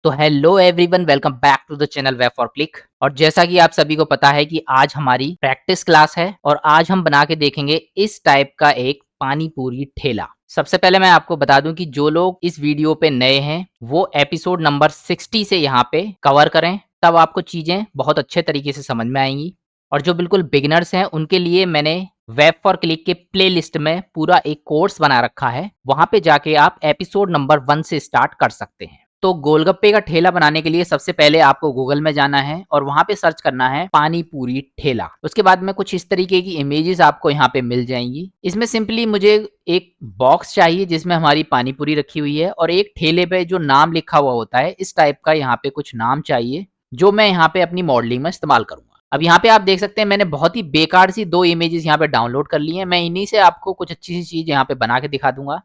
तो hello everyone, welcome back to the channel web for click. और जैसा कि आप सभी को पता है कि आज हमारी प्रैक्टिस क्लास है और आज हम बना के देखेंगे इस टाइप का एक पानी पूरी ठेला। सबसे पहले मैं आपको बता दूं कि जो लोग इस वीडियो पे नए हैं वो एपिसोड नंबर 60 से यहाँ पे कवर करें, तब आपको चीजें बहुत अच्छे तरीके से समझ में आएंगी। और जो बिल्कुल बिगिनर्स हैं उनके लिए मैंने वेब फॉर क्लिक के प्ले लिस्ट में पूरा एक कोर्स बना रखा है, वहां पे जाके आप एपिसोड नंबर 1 से स्टार्ट कर सकते हैं। तो गोलगप्पे का ठेला बनाने के लिए सबसे पहले आपको गूगल में जाना है और वहां पे सर्च करना है पानी पूरी ठेला। उसके बाद में कुछ इस तरीके की इमेजेस आपको यहाँ पे मिल जाएंगी। इसमें सिंपली मुझे एक बॉक्स चाहिए जिसमें हमारी पानी पूरी रखी हुई है और एक ठेले पे जो नाम लिखा हुआ होता है इस टाइप का यहाँ पे कुछ नाम चाहिए, जो मैं यहाँ पे अपनी मॉडलिंग में इस्तेमाल करूंगा। अब यहाँ पे आप देख सकते हैं मैंने बहुत ही बेकार सी 2 इमेजेस यहाँ पे डाउनलोड कर ली हैं। मैं इन्हीं से आपको कुछ अच्छी सी चीज यहाँ पे बना के दिखा दूंगा।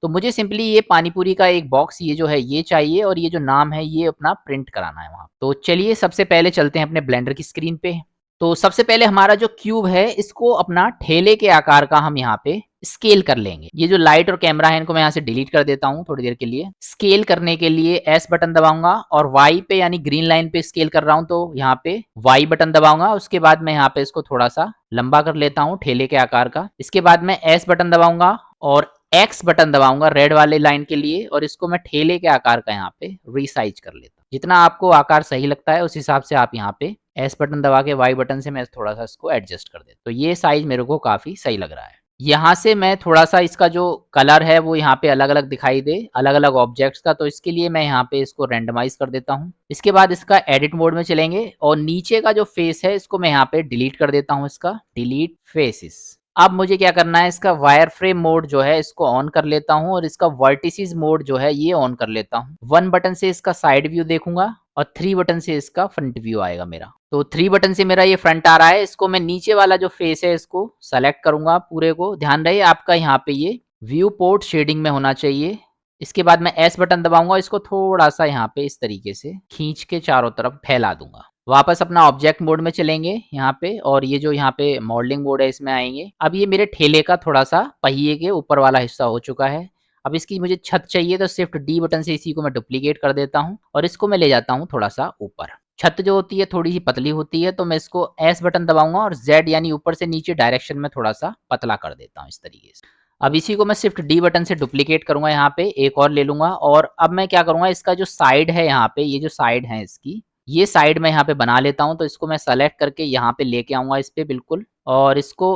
तो मुझे सिंपली ये पानीपुरी का एक बॉक्स ये जो है ये चाहिए और ये जो नाम है ये अपना प्रिंट कराना है वहाँ। तो चलिए सबसे पहले चलते हैं अपने ब्लेंडर की स्क्रीन पे। तो सबसे पहले हमारा जो क्यूब है इसको अपना ठेले के आकार का हम यहाँ पे स्केल कर लेंगे। ये जो लाइट और कैमरा है इनको मैं यहाँ से डिलीट कर देता हूँ थोड़ी देर के लिए। स्केल करने के लिए एस बटन दबाऊंगा और वाई पे यानी ग्रीन लाइन पे स्केल कर रहा हूँ तो यहाँ पे वाई बटन दबाऊंगा। उसके बाद मैं यहाँ पे इसको थोड़ा सा लंबा कर लेता हूँ ठेले के आकार का। इसके बाद मैं एस बटन दबाऊंगा और एक्स बटन दबाऊंगा रेड वाले लाइन के लिए और इसको मैं ठेले के आकार का यहाँ पे रीसाइज कर लेता हूँ। जितना आपको आकार सही लगता है उस हिसाब से आप यहाँ पे एस बटन दबा के वाई बटन से मैं थोड़ा सा इसको एडजस्ट कर देता हूँ। तो ये साइज मेरे को काफी सही लग रहा है। यहाँ से मैं थोड़ा सा इसका जो कलर है वो यहाँ पे अलग अलग दिखाई दे अलग अलग ऑब्जेक्ट्स का, तो इसके लिए मैं यहाँ पे इसको रेंडमाइज कर देता हूँ। इसके बाद इसका एडिट मोड में चलेंगे और नीचे का जो फेस है इसको मैं यहाँ पे डिलीट कर देता हूँ। इसका डिलीट फेसेस। अब मुझे क्या करना है, इसका वायर फ्रेम मोड जो है इसको ऑन कर लेता हूँ और इसका वर्टिसेस मोड जो है ये ऑन कर लेता हूँ। 1 बटन से इसका साइड व्यू देखूंगा और 3 बटन से इसका फ्रंट व्यू आएगा मेरा। तो 3 बटन से मेरा ये फ्रंट आ रहा है। इसको मैं नीचे वाला जो फेस है इसको सेलेक्ट करूंगा पूरे को। ध्यान रहे आपका यहाँ पे ये व्यू पोर्ट शेडिंग में होना चाहिए। इसके बाद मैं एस बटन दबाऊंगा, इसको थोड़ा सा यहाँ पे इस तरीके से खींच के चारों तरफ फैला दूंगा। वापस अपना ऑब्जेक्ट मोड में चलेंगे यहाँ पे और ये जो यहाँ पे मॉडलिंग मोड है इसमें आएंगे। अब ये मेरे ठेले का थोड़ा सा पहिए के ऊपर वाला हिस्सा हो चुका है। अब इसकी मुझे छत चाहिए तो शिफ्ट डी बटन से इसी को मैं डुप्लीकेट कर देता हूँ और इसको मैं ले जाता हूँ थोड़ा सा ऊपर। छत जो होती है थोड़ी सी पतली होती है तो मैं इसको एस बटन दबाऊंगा और जेड यानी ऊपर से नीचे डायरेक्शन में थोड़ा सा पतला कर देता हूँ इस तरीके से। अब इसी को मैं शिफ्ट डी बटन से डुप्लीकेट करूंगा, यहाँ पे एक और ले लूंगा और अब मैं क्या करूंगा, इसका जो साइड है यहाँ पे ये जो साइड है इसकी ये साइड मैं यहाँ पे बना लेता हूँ। तो इसको मैं सेलेक्ट करके यहाँ पे लेके आऊंगा इस पे बिल्कुल और इसको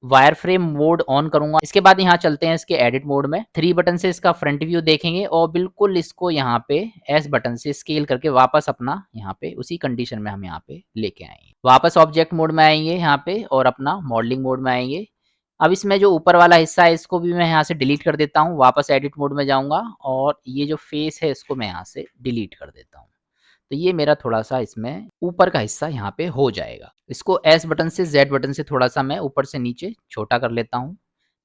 वायर फ्रेम मोड ऑन करूंगा। इसके बाद यहाँ चलते हैं इसके एडिट मोड में। 3 बटन से इसका फ्रंट व्यू देखेंगे और बिल्कुल इसको यहाँ पे एस बटन से स्केल करके वापस अपना यहाँ पे उसी कंडीशन में हम यहाँ पे लेके आएंगे। वापस ऑब्जेक्ट मोड में आएंगे यहाँ पे और अपना मॉडलिंग मोड में आएंगे। अब इसमें जो ऊपर वाला हिस्सा है इसको भी मैं यहाँ से डिलीट कर देता हूँ। वापस एडिट मोड में जाऊंगा और ये जो फेस है इसको मैं यहाँ से डिलीट कर देता हूँ। तो ये मेरा थोड़ा सा इसमें ऊपर का हिस्सा यहाँ पे हो जाएगा। इसको एस बटन से जेड बटन से थोड़ा सा मैं ऊपर से नीचे छोटा कर लेता हूँ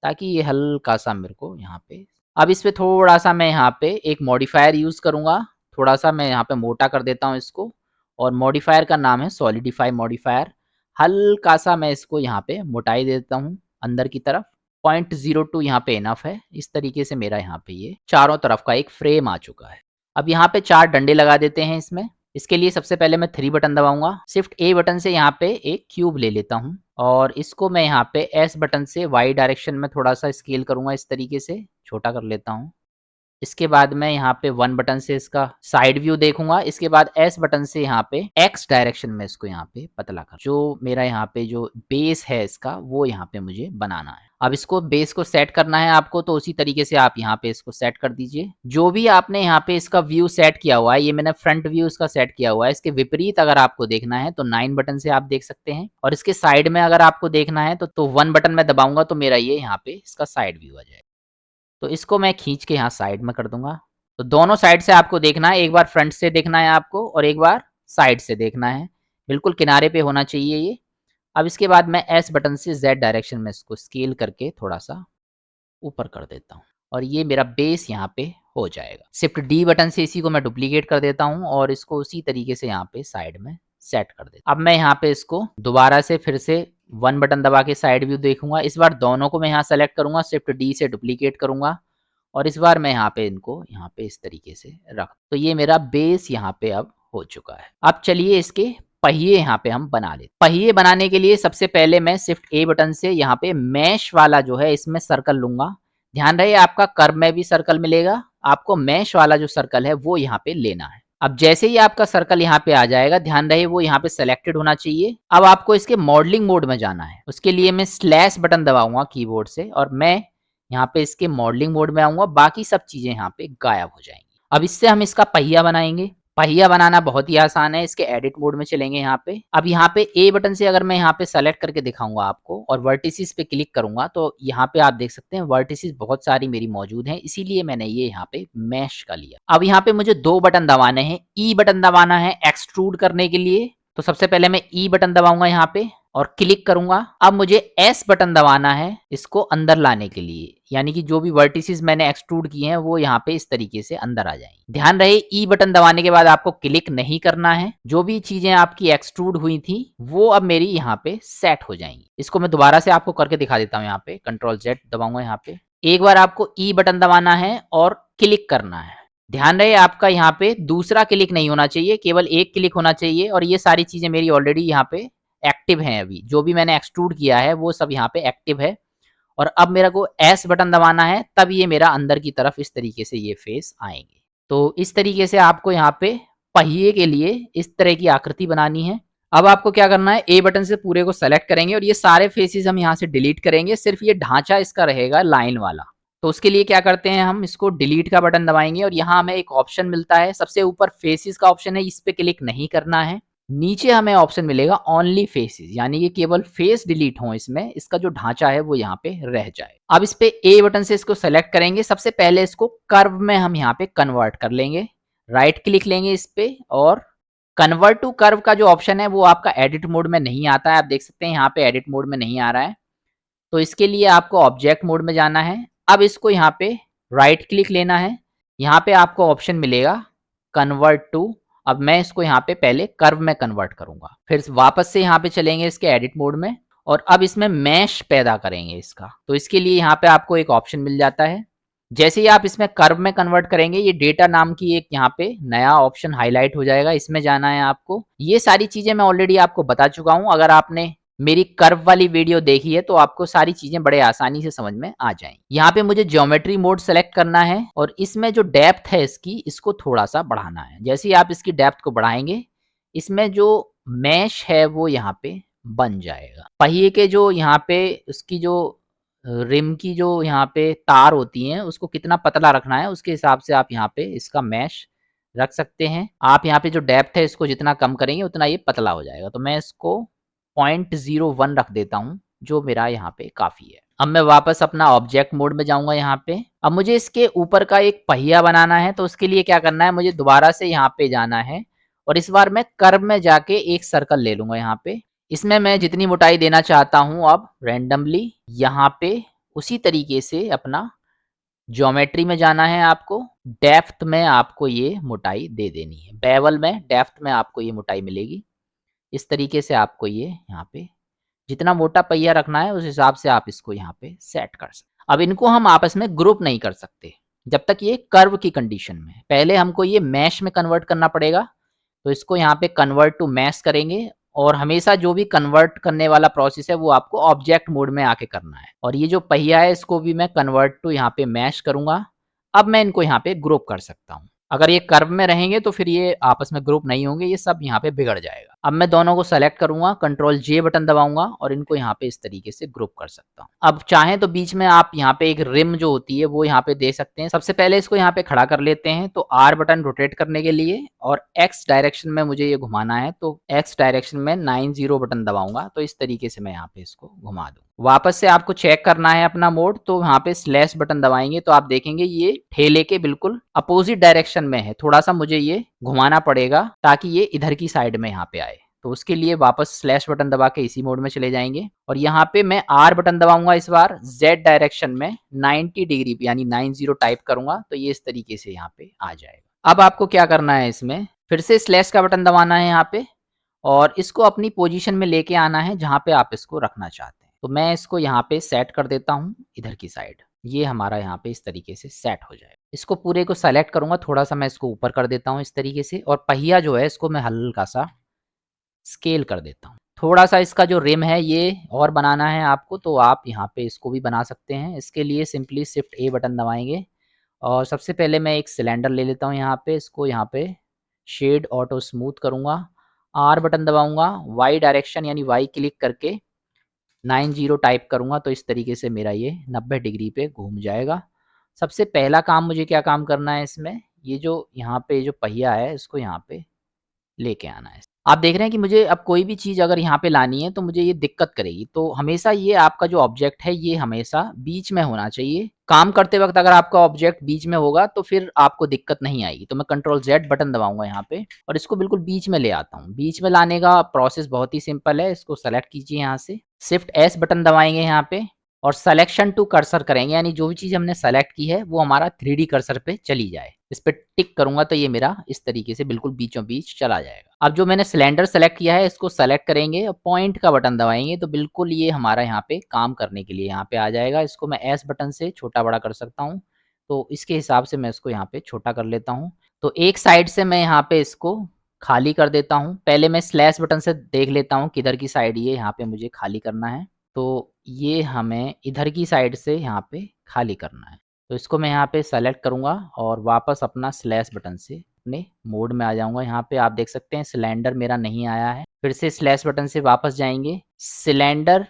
ताकि ये हल्का सा मेरे को यहाँ पे। अब इस पे थोड़ा सा मैं यहाँ पे एक मॉडिफायर यूज करूंगा। थोड़ा सा मैं यहाँ पे मोटा कर देता हूँ इसको और मॉडिफायर का नाम है सॉलिडिफाई मॉडिफायर। हल्का सा मैं इसको यहाँ पे मोटाई देता हूँ अंदर की तरफ। 0.02 यहाँ पे इनफ है। इस तरीके से मेरा यहाँ पे ये चारों तरफ का एक फ्रेम आ चुका है। अब यहाँ पे 4 डंडे लगा देते हैं इसमें। इसके लिए सबसे पहले मैं 3 बटन दबाऊंगा। शिफ्ट ए बटन से यहाँ पे एक क्यूब ले लेता हूँ और इसको मैं यहाँ पे एस बटन से वाई डायरेक्शन में थोड़ा सा स्केल करूंगा, इस तरीके से छोटा कर लेता हूँ। इसके बाद मैं यहाँ पे 1 बटन से इसका साइड व्यू देखूंगा। इसके बाद एस बटन से यहाँ पे एक्स डायरेक्शन में इसको यहाँ पे पतला कर, जो मेरा यहाँ पे जो बेस है इसका वो यहाँ पे मुझे बनाना है। अब इसको बेस को सेट करना है आपको, तो उसी तरीके से आप यहाँ पे इसको सेट कर दीजिए। जो भी आपने यहाँ पे इसका व्यू सेट किया हुआ है, ये मैंने फ्रंट व्यू इसका सेट किया हुआ है। इसके विपरीत अगर आपको देखना है तो 9 बटन से आप देख सकते हैं और इसके साइड में अगर आपको देखना है तो 1 बटन मैं दबाऊंगा तो मेरा ये यहाँ पे इसका साइड व्यू आ जाएगा। तो इसको मैं खींच के यहाँ साइड में कर दूंगा। तो दोनों साइड से आपको देखना है, एक बार फ्रंट से देखना है आपको और एक बार साइड से देखना है। बिल्कुल किनारे पे होना चाहिए ये। अब इसके बाद मैं एस बटन से जेड डायरेक्शन में इसको स्केल करके थोड़ा सा ऊपर कर देता हूँ और ये मेरा बेस यहाँ पे हो जाएगा। शिफ्ट डी बटन से इसी को मैं डुप्लीकेट कर देता हूँ और इसको उसी तरीके से यहाँ पे साइड में सेट कर देता हूँ। अब मैं यहाँ पे इसको दोबारा से फिर से 1 बटन दबा के साइड व्यू देखूंगा। इस बार दोनों को मैं यहाँ सेलेक्ट करूंगा, शिफ्ट डी से डुप्लीकेट करूंगा और इस बार मैं यहाँ पे इनको यहाँ पे इस तरीके से रख, तो ये मेरा बेस यहाँ पे अब हो चुका है। अब चलिए इसके पहिए यहाँ पे हम बना लेते। पहिए बनाने के लिए सबसे पहले मैं शिफ्ट ए बटन से यहाँ पे मैश वाला जो है इसमें सर्कल लूंगा। ध्यान रहे आपका कर्व में भी सर्कल मिलेगा, आपको मैश वाला जो सर्कल है वो यहाँ पे लेना है। अब जैसे ही आपका सर्कल यहाँ पे आ जाएगा, ध्यान रहे वो यहाँ पे सेलेक्टेड होना चाहिए। अब आपको इसके मॉडलिंग मोड में जाना है, उसके लिए मैं स्लैश बटन दबाऊंगा कीबोर्ड से और मैं यहाँ पे इसके मॉडलिंग मोड में आऊंगा, बाकी सब चीजें यहाँ पे गायब हो जाएंगी। अब इससे हम इसका पहिया बनाएंगे। पहिया बनाना बहुत ही आसान है, इसके एडिट मोड में चलेंगे यहाँ पे। अब यहाँ पे ए बटन से अगर मैं यहाँ पे सेलेक्ट करके दिखाऊंगा आपको और वर्टिसेस पे क्लिक करूंगा तो यहाँ पे आप देख सकते हैं वर्टिसेस बहुत सारी मेरी मौजूद हैं, इसीलिए मैंने ये यहाँ पे मैश का लिया। अब यहाँ पे मुझे दो बटन दबाने हैं। ई बटन दबाना है एक्सट्रूड करने के लिए, तो सबसे पहले मैं ई बटन दबाऊंगा यहाँ पे और क्लिक करूंगा। अब मुझे एस बटन दबाना है इसको अंदर लाने के लिए, यानी कि जो भी वर्टिसेस मैंने एक्सट्रूड किए हैं वो यहाँ पे इस तरीके से अंदर आ जाएंगे। ध्यान रहे ई बटन दबाने के बाद आपको क्लिक नहीं करना है, जो भी चीजें आपकी एक्सट्रूड हुई थी वो अब मेरी यहाँ पे सेट हो जाएंगी। इसको मैं दोबारा से आपको करके दिखा देता हूँ। यहाँ पे कंट्रोल जेड दबाऊंगा, यहाँ पे एक बार आपको ई बटन दबाना है और क्लिक करना है। ध्यान रहे आपका यहाँ पे दूसरा क्लिक नहीं होना चाहिए, केवल एक क्लिक होना चाहिए। और ये सारी चीजें मेरी ऑलरेडी यहाँ पे एक्टिव हैं, अभी जो भी मैंने एक्सट्रूड किया है वो सब यहाँ पे एक्टिव है। और अब मेरे को एस बटन दबाना है, तब ये मेरा अंदर की तरफ इस तरीके से ये फेस आएंगे। तो इस तरीके से आपको यहाँ पे पहिए के लिए इस तरह की आकृति बनानी है। अब आपको क्या करना है, ए बटन से पूरे को सेलेक्ट करेंगे और ये सारे फेसेस हम यहाँ से डिलीट करेंगे, सिर्फ ये ढांचा इसका रहेगा लाइन वाला। तो उसके लिए क्या करते हैं, हम इसको डिलीट का बटन दबाएंगे और यहाँ हमें एक ऑप्शन मिलता है, सबसे ऊपर फेसेस का ऑप्शन है, इस पे क्लिक नहीं करना है। नीचे हमें ऑप्शन मिलेगा ओनली फेसेस, यानी कि केवल फेस डिलीट हो, इसमें इसका जो ढांचा है वो यहाँ पे रह जाए। अब इस पे ए बटन से इसको सेलेक्ट करेंगे, सबसे पहले इसको कर्व में हम यहाँ पे कन्वर्ट कर लेंगे। राइट क्लिक लेंगे इस पे और कन्वर्ट टू कर्व का जो ऑप्शन है वो आपका एडिट मोड में नहीं आता है, आप देख सकते हैं यहाँ पे एडिट मोड में नहीं आ रहा है। तो इसके लिए आपको ऑब्जेक्ट मोड में जाना है। अब इसको यहाँ पे राइट क्लिक लेना है, यहाँ पे आपको ऑप्शन मिलेगा कन्वर्ट टू। अब मैं इसको यहाँ पे पहले कर्व में कन्वर्ट करूंगा, फिर वापस से यहाँ पे चलेंगे इसके एडिट मोड में और अब इसमें मैश पैदा करेंगे इसका। तो इसके लिए यहाँ पे आपको एक ऑप्शन मिल जाता है, जैसे ही आप इसमें कर्व में कन्वर्ट करेंगे ये डेटा नाम की एक यहाँ पे नया ऑप्शन हाईलाइट हो जाएगा, इसमें जाना है आपको। ये सारी चीजें मैं ऑलरेडी आपको बता चुका हूँ, अगर आपने मेरी कर्व वाली वीडियो देखी है तो आपको सारी चीजें बड़े आसानी से समझ में आ जाएंगी। यहाँ पे मुझे ज्योमेट्री मोड सेलेक्ट करना है और इसमें जो डेप्थ है इसकी, इसको थोड़ा सा बढ़ाना है। जैसे ही आप इसकी डेप्थ को बढ़ाएंगे, इसमें जो मैश है वो यहाँ पे बन जाएगा। पहिए के जो यहाँ पे उसकी जो रिम की जो यहाँ पे तार होती हैं उसको कितना पतला रखना है उसके हिसाब से आप यहाँ पे इसका मैश रख सकते हैं। आप यहाँ पे जो डेप्थ है इसको जितना कम करेंगे उतना ये पतला हो जाएगा। तो मैं इसको 0.01 रख देता हूँ, जो मेरा यहाँ पे काफी है। अब मैं वापस अपना ऑब्जेक्ट मोड में जाऊंगा यहाँ पे। अब मुझे इसके ऊपर का एक पहिया बनाना है, तो उसके लिए क्या करना है, मुझे दोबारा से यहाँ पे जाना है और इस बार मैं कर्व में जाके एक सर्कल ले लूंगा। यहाँ पे इसमें मैं जितनी मोटाई देना चाहता हूँ अब रैंडमली यहाँ पे उसी तरीके से अपना ज्योमेट्री में जाना है। आपको डेप्थ में आपको ये मोटाई दे देनी है, बेवल में डेप्थ में आपको ये मोटाई मिलेगी। इस तरीके से आपको ये यहाँ पे जितना मोटा पहिया रखना है उस हिसाब से आप इसको यहाँ पे सेट कर सकते। अब इनको हम आपस में ग्रुप नहीं कर सकते जब तक ये कर्व की कंडीशन में है, पहले हमको ये मैश में कन्वर्ट करना पड़ेगा। तो इसको यहाँ पे कन्वर्ट टू मैश करेंगे और हमेशा जो भी कन्वर्ट करने वाला प्रोसेस है वो आपको ऑब्जेक्ट मोड में आके करना है। और ये जो पहिया है इसको भी मैं कन्वर्ट टू यहाँ पे मैश करूंगा। अब मैं इनको यहाँ पे ग्रुप कर सकता हूँ। अगर ये कर्व में रहेंगे तो फिर ये आपस में ग्रुप नहीं होंगे, ये सब यहाँ पे बिगड़ जाएगा। अब मैं दोनों को सेलेक्ट करूंगा, कंट्रोल जे बटन दबाऊंगा और इनको यहाँ पे इस तरीके से ग्रुप कर सकता हूँ। अब चाहें तो बीच में आप यहाँ पे एक रिम जो होती है वो यहाँ पे दे सकते हैं। सबसे पहले इसको यहाँ पे खड़ा कर लेते हैं, तो आर बटन रोटेट करने के लिए और एक्स डायरेक्शन में मुझे ये घुमाना है, तो एक्स डायरेक्शन में 90 बटन दबाऊंगा। तो इस तरीके से मैं यहाँ पे इसको घुमा दूँ। वापस से आपको चेक करना है अपना मोड, तो यहाँ पे स्लैश बटन दबाएंगे तो आप देखेंगे ये ठेले के बिल्कुल अपोजिट डायरेक्शन में है। थोड़ा सा मुझे ये घुमाना पड़ेगा ताकि ये इधर की साइड में यहाँ पे आए। तो उसके लिए वापस स्लैश बटन दबा के इसी मोड में चले जाएंगे और यहाँ पे मैं आर बटन दबाऊंगा, इस बार जेड डायरेक्शन में 90 डिग्री यानी 90 टाइप करूंगा, तो ये इस तरीके से यहाँ पे आ जाएगा। अब आपको क्या करना है, इसमें फिर से स्लैश का बटन दबाना है यहाँ पे और इसको अपनी पोजीशन में लेके आना है जहाँ पे आप इसको रखना चाहते हैं। तो मैं इसको यहाँ पे सेट कर देता हूँ इधर की साइड। ये हमारा यहाँ पे इस तरीके से सेट हो जाएगा। इसको पूरे को सेलेक्ट करूँगा, थोड़ा-सा मैं इसको ऊपर कर देता हूँ इस तरीके से, और पहिया जो है इसको मैं हल्का-सा स्केल कर देता हूँ। थोड़ा-सा इसका जो रिम है ये और बनाना है आपको, तो आप यहाँ पे इसको भी बना सकते हैं। इसके लिए सिंपली शिफ्ट ए बटन दबाएँगे और सबसे पहले मैं एक सिलेंडर ले लेता हूँ यहाँ पे, इसको यहाँ पे शेड ऑटो स्मूथ करूँगा। आर बटन दबाऊँगा, वाई डायरेक्शन यानी वाई क्लिक करके 90 टाइप करूँगा, तो इस तरीके से मेरा ये 90 डिग्री पे घूम जाएगा। सबसे पहला काम मुझे क्या काम करना है इसमें, ये जो यहाँ पे जो पहिया है इसको यहाँ पे लेके आना है। आप देख रहे हैं कि मुझे अब कोई भी चीज़ अगर यहाँ पे लानी है तो मुझे ये दिक्कत करेगी। तो हमेशा ये आपका जो ऑब्जेक्ट है ये हमेशा बीच में होना चाहिए। काम करते वक़्त अगर आपका ऑब्जेक्ट बीच में होगा तो फिर आपको दिक्कत नहीं आएगी। तो मैं कंट्रोल ज़ेड बटन दबाऊँगा यहाँ पे और इसको बिल्कुल बीच में ले आता हूँ। बीच में लाने का प्रोसेस बहुत ही सिंपल है। इसको सेलेक्ट कीजिए यहाँ से, शिफ्ट एस बटन दबाएँगे यहाँ पे और सिलेक्शन टू कर्सर करेंगे, यानी जो भी चीज़ हमने सेलेक्ट की है वो हमारा 3D कर्सर पे चली जाए। इस पे टिक करूँगा तो ये मेरा इस तरीके से बिल्कुल बीचों-बीच चला जाएगा। अब जो मैंने सिलेंडर सेलेक्ट किया है इसको सेलेक्ट करेंगे और पॉइंट का बटन दबाएँगे तो बिल्कुल ये हमारा यहाँ पे काम करने के लिए यहाँ पे आ जाएगा। इसको मैं एस बटन से छोटा-बड़ा कर सकता हूँ। तो इसके हिसाब से मैं इसको यहाँ पे छोटा कर लेता हूँ। तो एक साइड से मैं यहाँ पे इसको खाली कर देता हूँ। पहले मैं स्लैश बटन से देख लेता हूँ किधर की साइड ये यहाँ पे मुझे खाली करना है। तो ये हमें इधर की साइड से यहाँ पे खाली करना है। तो इसको मैं यहाँ पे सेलेक्ट करूँगा और वापस अपना स्लैश बटन से अपने मोड में आ जाऊँगा। यहाँ पे आप देख सकते हैं सिलेंडर मेरा नहीं आया है। फिर से स्लैश बटन से वापस जाएँगे, सिलेंडर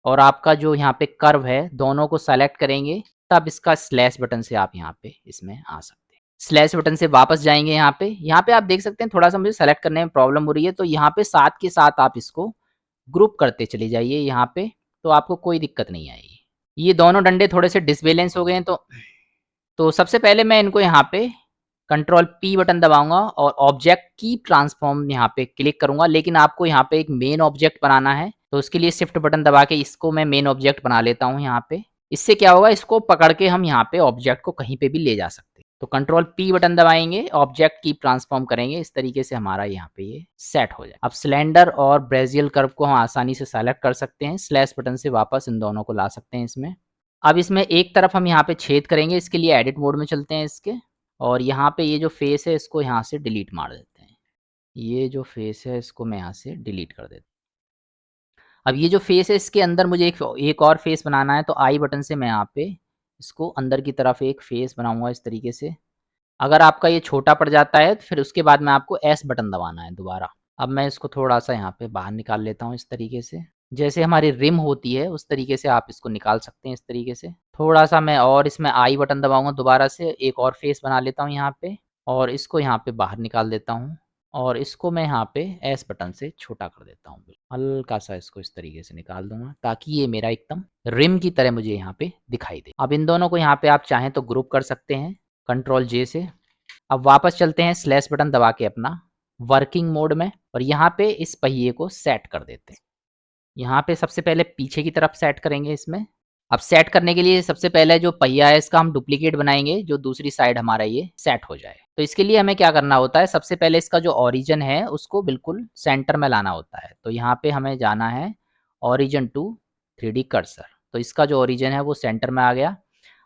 और आपका जो यहाँ पे कर्व है दोनों को सेलेक्ट करेंगे, तब इसका स्लैश बटन से आप यहाँ पे इसमें आ सकते हैं। स्लैश बटन से वापस जाएँगे यहाँ पे आप देख सकते हैं थोड़ा-सा मुझे सेलेक्ट करने में प्रॉब्लम हो रही है, तो यहाँ पे साथ के साथ आप इसको ग्रुप करते चले जाइए यहाँ पे, तो आपको कोई दिक्कत नहीं आएगी। ये दोनों डंडे थोड़े से डिसबैलेंस हो गए हैं, तो सबसे पहले मैं इनको यहाँ पे कंट्रोल पी बटन दबाऊँगा और ऑब्जेक्ट कीप ट्रांसफॉर्म यहाँ पे क्लिक करूँगा, लेकिन आपको यहाँ पे एक मेन ऑब्जेक्ट बनाना है, तो उसके लिए शिफ्ट बटन दबा के इसको मैं मेन ऑब्जेक्ट बना लेता हूँ यहाँ पे। इससे क्या होगा, इसको पकड़ के हम यहाँ पे ऑब्जेक्ट को कहीं पे भी ले जा सकते हैं। तो कंट्रोल पी बटन दबाएँगे, ऑब्जेक्ट कीप ट्रांसफॉर्म करेंगे, इस तरीके से हमारा यहाँ पे ये सेट हो जाए। अब सिलेंडर और ब्रेज़ियल कर्व को हम आसानी से सेलेक्ट कर सकते हैं, स्लैश बटन से वापस इन दोनों को ला सकते हैं इसमें। अब इसमें एक तरफ हम यहाँ पे छेद करेंगे, इसके लिए एडिट मोड में चलते हैं इसके, और यहाँ पे ये जो फेस है इसको यहाँ से डिलीट मार देते हैं। ये जो फेस है इसको मैं यहाँ से डिलीट कर देता हूँ। अब ये जो फेस है इसके अंदर मुझे एक और फेस बनाना है, तो आई बटन से मैं यहाँ पे इसको अंदर की तरफ एक फेस बनाऊँगा इस तरीके से। अगर आपका ये छोटा पड़ जाता है तो फिर उसके बाद में आपको एस बटन दबाना है दोबारा। अब मैं इसको थोड़ा-सा यहाँ पे बाहर निकाल लेता हूँ इस तरीके से। जैसे हमारी रिम होती है उस तरीके से आप इसको निकाल सकते हैं इस तरीके से। थोड़ा-सा मैं और इसमें आई बटन दबाऊँगा दोबारा से, एक और फेस बना लेता हूँ यहाँ पे और इसको यहाँ पे बाहर निकाल देता हूँ और इसको मैं यहाँ पे एस बटन से छोटा कर देता हूँ। हल्का-सा इसको इस तरीके से निकाल दूँगा ताकि ये मेरा एकदम रिम की तरह मुझे यहाँ पे दिखाई दे। अब इन दोनों को यहाँ पे आप चाहें तो ग्रुप कर सकते हैं कंट्रोल जे से। अब वापस चलते हैं स्लैश बटन दबा के अपना वर्किंग मोड में और यहाँ पे इस पहिए को सेट कर देते हैं। यहाँ पे सबसे पहले पीछे की तरफ सेट करेंगे इसमें। अब सेट करने के लिए सबसे पहले जो पहिया है इसका हम डुप्लीकेट बनाएँगे, जो दूसरी साइड हमारा ये सेट हो जाए। तो इसके लिए हमें क्या करना होता है, सबसे पहले इसका जो ओरिजिन है उसको बिल्कुल सेंटर में लाना होता है। तो यहाँ पे हमें जाना है ओरिजिन टू 3D कर्सर। तो इसका जो ओरिजिन है वो सेंटर में आ गया।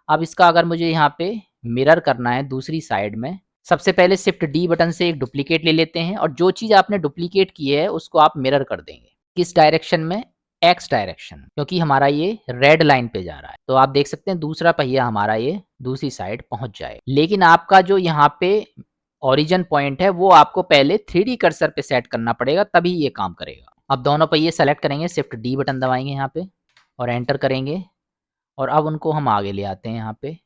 अब इसका अगर मुझे यहाँ पे मिरर करना है दूसरी साइड में, सबसे पहले शिफ्ट डी बटन से एक डुप्लीकेट ले लेते हैं और जो चीज़ आपने डुप्लीकेट की है उसको आप मिरर कर देंगे। किस डायरेक्शन में? एक्स डायरेक्शन, क्योंकि हमारा ये रेड लाइन पे जा रहा है। तो आप देख सकते हैं दूसरा पहिया हमारा ये दूसरी साइड पहुंच जाए, लेकिन आपका जो यहाँ पे ओरिजिन पॉइंट है वो आपको पहले 3D कर्सर पे सेट करना पड़ेगा, तभी ये काम करेगा। अब दोनों पहिए सेलेक्ट करेंगे, शिफ्ट डी बटन दबाएंगे यहाँ पे और एंटर करेंगे और अब उनको हम आगे ले आते हैं यहाँ पे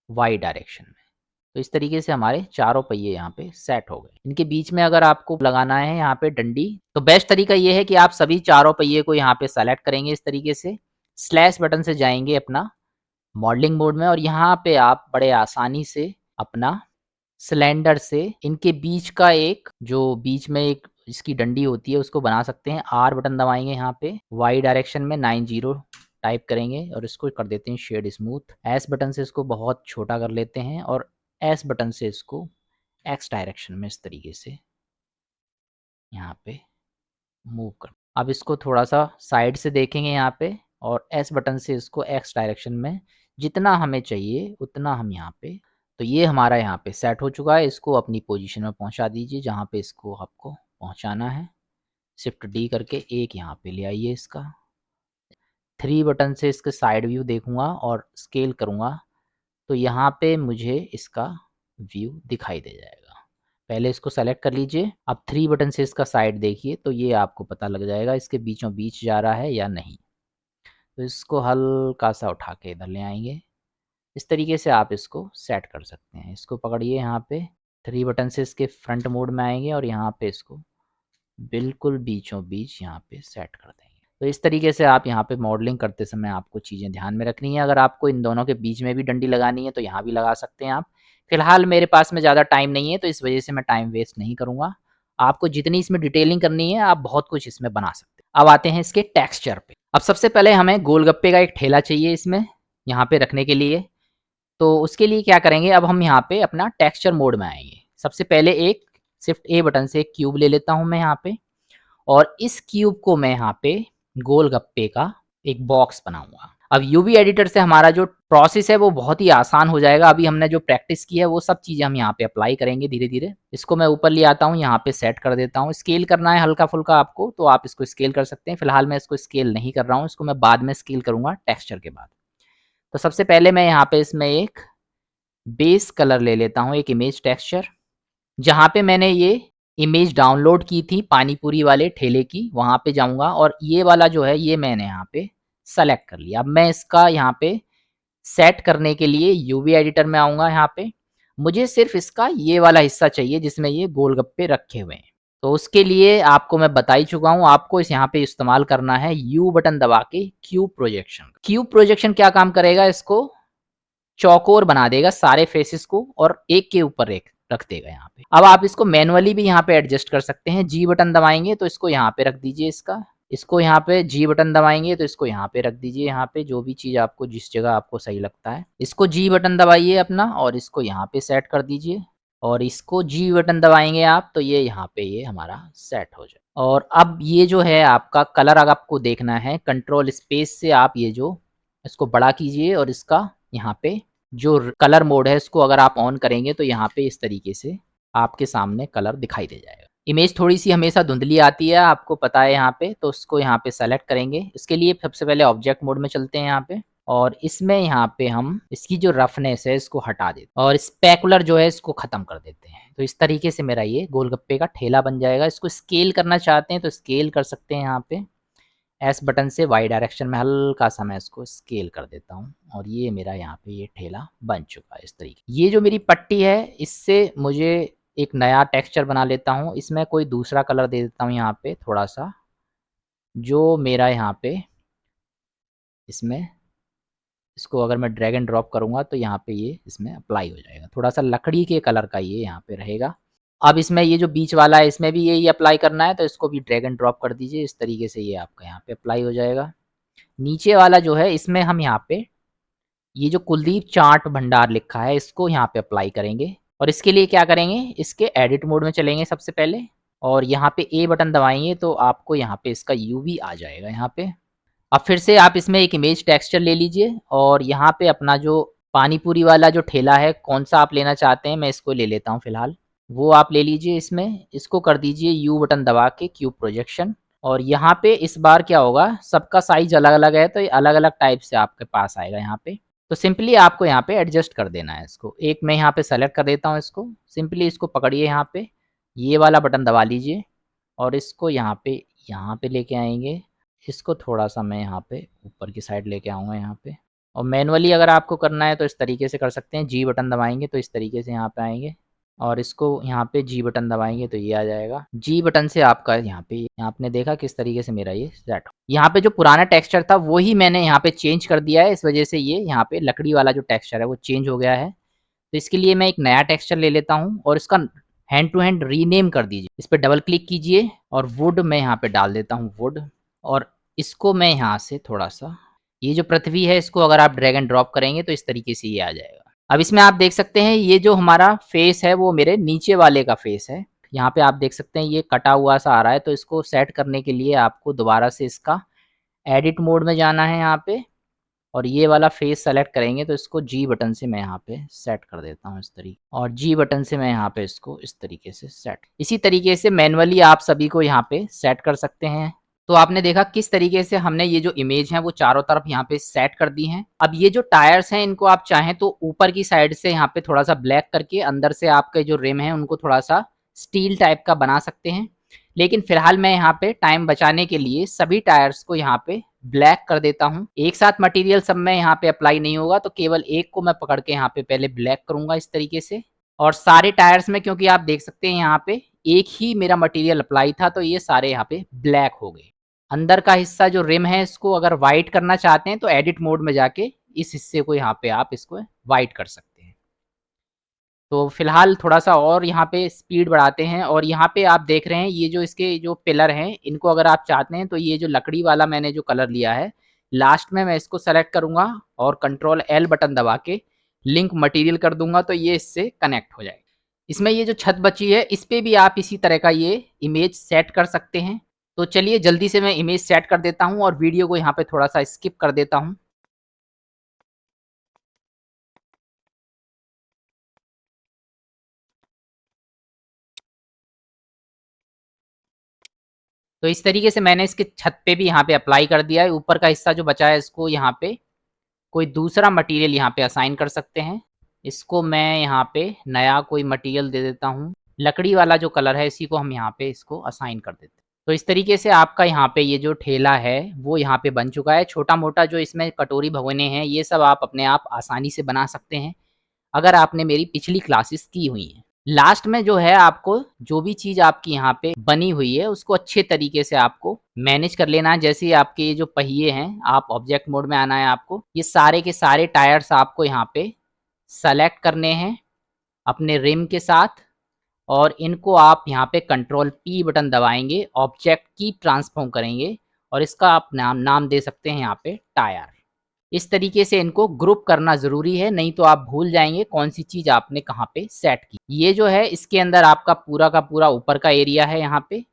वाई डायरेक्शन में। तो इस तरीके से हमारे चारों पहिए यहाँ पे सेट हो गए। इनके बीच में अगर आपको लगाना है यहाँ पे डंडी, तो बेस्ट तरीका ये है कि आप सभी चारों पहिए को यहाँ पे सेलेक्ट करेंगे इस तरीके से, स्लैश बटन से जाएंगे अपना मॉडलिंग मोड में और यहाँ पे आप बड़े आसानी से अपना सिलेंडर से इनके बीच का एक जो बीच में एक इसकी डंडी होती है उसको बना सकते हैं। आर बटन दबाएंगे यहाँ पे, वाई डायरेक्शन में 90 टाइप करेंगे और इसको कर देते हैं शेड स्मूथ। एस बटन से इसको बहुत छोटा कर लेते हैं और एस बटन से इसको एक्स डायरेक्शन में इस तरीके से यहाँ पे मूव कर। अब इसको थोड़ा सा साइड से देखेंगे यहाँ पे और एस बटन से इसको एक्स डायरेक्शन में जितना हमें चाहिए उतना हम यहाँ पे, तो ये हमारा यहाँ पे सेट हो चुका है। इसको अपनी पोजीशन में पहुँचा दीजिए जहाँ पे इसको आपको पहुँचाना है। शिफ्ट डी करके एक यहाँ पे ले आइए इसका। 3 बटन से इसके साइड व्यू देखूँगा और स्केल करूँगा तो यहाँ पे मुझे इसका व्यू दिखाई दे जाएगा। पहले इसको सेलेक्ट कर लीजिए। अब 3 बटन से इसका साइड देखिए तो ये आपको पता लग जाएगा इसके बीचों बीच जा रहा है या नहीं। तो इसको हल्का सा उठा के इधर ले आएंगे। इस तरीके से आप इसको सेट कर सकते हैं। इसको पकड़िए यहाँ पे 3 बटन से इसके फ्रंट मोड में आएंगे और यहाँ पे इसको बिल्कुल बीचों बीच यहाँ पे सेट कर देंगे। तो इस तरीके से आप यहाँ पे मॉडलिंग करते समय आपको चीज़ें ध्यान में रखनी है। अगर आपको इन दोनों के बीच में भी डंडी लगानी है तो यहाँ भी लगा सकते हैं आप। फिलहाल मेरे पास में ज़्यादा टाइम नहीं है तो इस वजह से मैं टाइम वेस्ट नहीं करूँगा। आपको जितनी इसमें डिटेलिंग करनी है आप बहुत कुछ इसमें बना सकते हैं। अब आते हैं इसके टेक्सचर पे। अब सबसे पहले हमें गोलगप्पे का एक ठेला चाहिए इसमें यहाँ पे रखने के लिए। तो उसके लिए क्या करेंगे, अब हम यहाँ पे अपना टेक्सचर मोड में आएंगे। सबसे पहले एक शिफ्ट ए बटन से एक क्यूब ले लेता हूँ मैं यहाँ पे और इस क्यूब को मैं यहाँ पे गोलगप्पे का एक बॉक्स बनाऊंगा। अब यूवी एडिटर से हमारा जो प्रोसेस है वो बहुत ही आसान हो जाएगा। अभी हमने जो प्रैक्टिस की है वो सब चीज़ें हम यहाँ पे अप्लाई करेंगे धीरे धीरे। इसको मैं ऊपर ले आता हूँ, यहाँ पे सेट कर देता हूँ। स्केल करना है हल्का फुल्का आपको तो आप इसको स्केल कर सकते हैं। फिलहाल मैं इसको स्केल नहीं कर रहा हूँ, इसको मैं बाद में स्केल करूँगा टेक्सचर के बाद। तो सबसे पहले मैं यहाँ पे इसमें एक बेस कलर ले लेता हूँ, एक इमेज टेक्सचर। जहाँ पे मैंने ये इमेज डाउनलोड की थी पानी पूरी वाले ठेले की, वहाँ पे जाऊँगा और ये वाला जो है ये मैंने यहाँ पे सेलेक्ट कर लिया। अब मैं इसका यहाँ पे सेट करने के लिए यूवी एडिटर में आऊँगा। यहाँ पे मुझे सिर्फ इसका ये वाला हिस्सा चाहिए जिसमें ये गोलगप्पे रखे हुए हैं। तो उसके लिए आपको मैं बता ही चुका हूँ, आपको इस यहाँ पे इस्तेमाल करना है यू बटन दबा के क्यूब प्रोजेक्शन। क्यूब प्रोजेक्शन क्या काम करेगा, इसको चौकोर बना देगा सारे फेसेस को और एक के ऊपर एक रख देगा यहाँ पे। अब आप इसको मैनुअली भी यहाँ पे एडजस्ट कर सकते हैं। जी बटन दबाएंगे तो इसको यहाँ पे रख दीजिए इसको यहाँ पे जी बटन दबाएंगे तो इसको यहाँ पे रख दीजिए। यहाँ पे जो भी चीज़ आपको जिस जगह आपको सही लगता है, इसको जी बटन दबाइए अपना और इसको यहाँ पे सेट कर दीजिए और इसको जी बटन दबाएंगे आप तो ये यहाँ पे ये हमारा सेट हो जाए। और अब ये जो है आपका कलर अगर आपको देखना है, कंट्रोल स्पेस से आप ये जो इसको बड़ा कीजिए और इसका यहाँ पे जो कलर मोड है इसको अगर आप ऑन करेंगे तो यहाँ पे इस तरीके से आपके सामने कलर दिखाई दे जाएगा। इमेज थोड़ी सी हमेशा धुंधली आती है, आपको पता है यहाँ पे, तो उसको यहाँ पे सेलेक्ट करेंगे। इसके लिए सबसे पहले ऑब्जेक्ट मोड में चलते हैं यहाँ पे और इसमें यहाँ पे हम इसकी जो रफनेस है इसको हटा देते हैं और स्पेकुलर जो है इसको ख़त्म कर देते हैं। तो इस तरीके से मेरा ये गोलगप्पे का ठेला बन जाएगा। इसको स्केल करना चाहते हैं तो स्केल कर सकते हैं। यहाँ पे एस बटन से वाई डायरेक्शन में हल्का सा मैं इसको स्केल कर देता हूँ और ये मेरा यहाँ पे ये ठेला बन चुका है इस तरीके। ये जो मेरी पट्टी है इससे मुझे एक नया टेक्सचर बना लेता हूँ। इसमें कोई दूसरा कलर दे देता हूँ यहाँ पे थोड़ा सा, जो मेरा यहाँ पे इसमें इसको अगर मैं ड्रैग एंड ड्रॉप करूँगा तो यहाँ पे ये इसमें अप्लाई हो जाएगा। थोड़ा सा लकड़ी के कलर का ये यहाँ पे रहेगा। अब इसमें ये जो बीच वाला है इसमें भी यही अप्लाई करना है तो इसको भी ड्रैग एंड ड्रॉप कर दीजिए। इस तरीके से ये आपका यहाँ पे अप्लाई हो जाएगा। नीचे वाला जो है इसमें हम यहाँ पे ये जो कुलदीप चाट भंडार लिखा है इसको यहाँ पे अप्लाई करेंगे और इसके लिए क्या करेंगे, इसके एडिट मोड में चलेंगे सबसे पहले और यहाँ पे ए बटन दबाएंगे तो आपको यहाँ पे इसका यूवी आ जाएगा यहाँ पे। अब फिर से आप इसमें एक इमेज टेक्सचर ले लीजिए और यहाँ पे अपना जो पानी पूरी वाला जो ठेला है कौन सा आप लेना चाहते हैं मैं इसको ले लेता हूँ फिलहाल, वो आप ले लीजिए। इसमें इसको कर दीजिए यू बटन दबा के क्यूब प्रोजेक्शन और यहाँ पे इस बार क्या होगा, सबका साइज अलग अलग है तो ये अलग अलग टाइप से आपके पास आएगा यहाँ पे। तो सिंपली आपको यहाँ पे एडजस्ट कर देना है इसको। एक मैं यहाँ पे सेलेक्ट कर देता हूँ इसको, सिंपली इसको पकड़िए यहाँ पे ये वाला बटन दबा लीजिए और इसको यहाँ पे लेके आएंगे। इसको थोड़ा सा मैं यहाँ पे ऊपर की साइड लेके आऊँगा यहाँ पे और मैनुअली अगर आपको करना है तो इस तरीके से कर सकते हैं। जी बटन दबाएंगे तो इस तरीके से यहाँ पे आएंगे और इसको यहाँ पे जी बटन दबाएंगे तो ये आ जाएगा। जी बटन से आपका यहाँ पे आपने देखा किस तरीके से मेरा ये सेट हो। यहाँ पे जो पुराना टेक्सचर था वही मैंने यहाँ पे चेंज कर दिया है, इस वजह से ये यहाँ पे लकड़ी वाला जो टेक्सचर है वो चेंज हो गया है। तो इसके लिए मैं एक नया टेक्सचर ले लेता हूँ और इसका हैंड टू हैंड रीनेम कर दीजिए। इस पर डबल क्लिक कीजिए और वुड मैं यहाँ पे डाल देता हूँ वुड और इसको मैं यहाँ से थोड़ा सा ये जो पृथ्वी है इसको अगर आप ड्रैग एंड ड्रॉप करेंगे तो इस तरीके से ये आ जाएगा। अब इसमें आप देख सकते हैं ये जो हमारा फेस है वो मेरे नीचे वाले का फेस है। यहाँ पे आप देख सकते हैं ये कटा हुआ सा आ रहा है तो इसको सेट करने के लिए आपको दोबारा से इसका एडिट मोड में जाना है यहाँ पे और ये वाला फेस सेलेक्ट करेंगे तो इसको जी बटन से मैं यहाँ पे सेट कर देता हूँ इस तरीके, और जी बटन से मैं यहाँ पे इसको इस तरीके से सेट, इसी तरीके से मैनुअली आप सभी को यहाँ पे सेट कर सकते हैं। तो आपने देखा किस तरीके से हमने ये जो इमेज है वो चारों तरफ यहाँ पे सेट कर दी हैं। अब ये जो टायर्स हैं इनको आप चाहें तो ऊपर की साइड से यहाँ पे थोड़ा सा ब्लैक करके अंदर से आपके जो रिम है उनको थोड़ा सा स्टील टाइप का बना सकते हैं, लेकिन फिलहाल मैं यहाँ पे टाइम बचाने के लिए सभी टायर्स को यहाँ पे ब्लैक कर देता हूँ। एक साथ मटेरियल सब में यहाँ पे अप्लाई नहीं होगा, तो केवल एक को मैं पकड़ के यहाँ पे पहले ब्लैक करूंगा इस तरीके से, और सारे टायर्स में क्योंकि आप देख सकते हैं यहाँ पे एक ही मेरा मटेरियल अप्लाई था तो ये सारे यहाँ पे ब्लैक हो गए। अंदर का हिस्सा जो रिम है इसको अगर व्हाइट करना चाहते हैं तो एडिट मोड में जाके इस हिस्से को यहाँ पे आप इसको व्हाइट कर सकते हैं। तो फिलहाल थोड़ा सा और यहाँ पे स्पीड बढ़ाते हैं, और यहाँ पे आप देख रहे हैं ये जो इसके जो पिलर हैं इनको अगर आप चाहते हैं तो ये जो लकड़ी वाला मैंने जो कलर लिया है लास्ट में मैं इसको सेलेक्ट करूंगा और कंट्रोल एल बटन दबा के लिंक मटेरियल कर दूंगा तो ये इससे कनेक्ट हो जाएगा। इसमें ये जो छत बची है इस पे भी आप इसी तरह का ये इमेज सेट कर सकते हैं। तो चलिए जल्दी से मैं इमेज सेट कर देता हूँ और वीडियो को यहाँ पे थोड़ा सा स्किप कर देता हूँ। तो इस तरीके से मैंने इसके छत पे भी यहाँ पे अप्लाई कर दिया है। ऊपर का हिस्सा जो बचा है इसको यहाँ पे कोई दूसरा मटेरियल यहाँ पे असाइन कर सकते हैं। इसको मैं यहाँ पे नया कोई मटेरियल दे देता हूँ, लकड़ी वाला जो कलर है इसी को हम यहाँ पे इसको असाइन कर देते हैं। तो इस तरीके से आपका यहाँ पे ये जो ठेला है वो यहाँ पे बन चुका है। छोटा मोटा जो इसमें कटोरी भगोने हैं ये सब आप अपने आप आसानी से बना सकते हैं अगर आपने मेरी पिछली क्लासेस की हुई हैं। लास्ट में जो है आपको जो भी चीज़ आपकी यहाँ पे बनी हुई है उसको अच्छे तरीके से आपको मैनेज कर लेना है। जैसे आपके ये जो पहिए हैं आप ऑब्जेक्ट मोड में आना है, आपको ये सारे के सारे टायर्स आपको यहाँ पे सेलेक्ट करने हैं अपने रिम के साथ, और इनको आप यहाँ पे कंट्रोल पी बटन दबाएंगे, ऑब्जेक्ट की ट्रांसफॉर्म करेंगे और इसका आप नाम दे सकते हैं यहाँ पे टायर। इस तरीके से इनको ग्रुप करना ज़रूरी है, नहीं तो आप भूल जाएंगे कौन सी चीज़ आपने कहाँ पे सेट की। ये जो है इसके अंदर आपका पूरा का पूरा ऊपर का एरिया है यहाँ पे।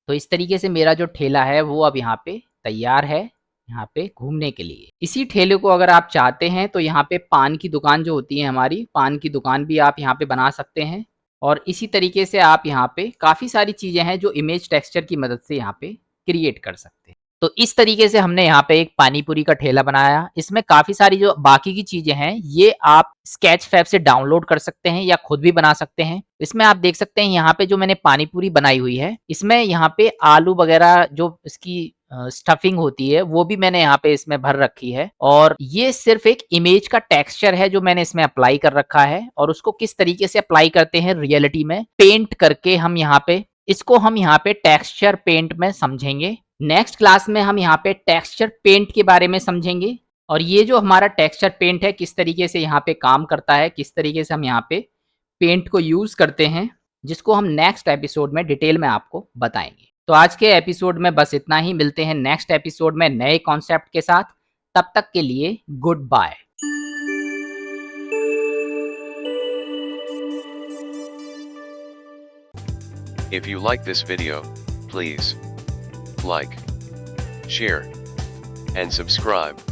तो इस तरीके से मेरा जो ठेला है वो अब यहाँ पे तैयार है यहाँ पे घूमने के लिए। इसी ठेले को अगर आप चाहते हैं तो यहाँ पे पान की दुकान जो होती है हमारी, पान की दुकान भी आप यहाँ पे बना सकते हैं, और इसी तरीके से आप यहाँ पे काफ़ी सारी चीज़ें हैं जो इमेज टेक्सचर की मदद से यहाँ पे क्रिएट कर सकते हैं। तो इस तरीके से हमने यहाँ पे एक पानी पूरी का ठेला बनाया। इसमें काफ़ी सारी जो बाकी की चीज़ें हैं ये आप स्केच फैब से डाउनलोड कर सकते हैं या खुद भी बना सकते हैं। इसमें आप देख सकते हैं यहाँ पे जो मैंने पानी पूरी बनाई हुई है इसमें यहाँ पे आलू वगैरह जो इसकी स्टफिंग होती है वो भी मैंने यहाँ पे इसमें भर रखी है, और ये सिर्फ एक इमेज का टेक्सचर है जो मैंने इसमें अप्लाई कर रखा है। और उसको किस तरीके से अप्लाई करते हैं रियलिटी में पेंट करके हम यहाँ पे इसको हम यहाँ पे टेक्सचर पेंट में समझेंगे। नेक्स्ट क्लास में हम यहाँ पे टेक्सचर पेंट के बारे में समझेंगे, और ये जो हमारा टेक्सचर पेंट है किस तरीके से यहाँ पे काम करता है, किस तरीके से हम यहाँ पे पेंट को यूज करते हैं, जिसको हम नेक्स्ट एपिसोड में डिटेल में आपको बताएंगे। तो आज के एपिसोड में बस इतना ही, मिलते हैं नेक्स्ट एपिसोड में नए कॉन्सेप्ट के साथ। तब तक के लिए goodbye. If you like this video, please like, share, and subscribe.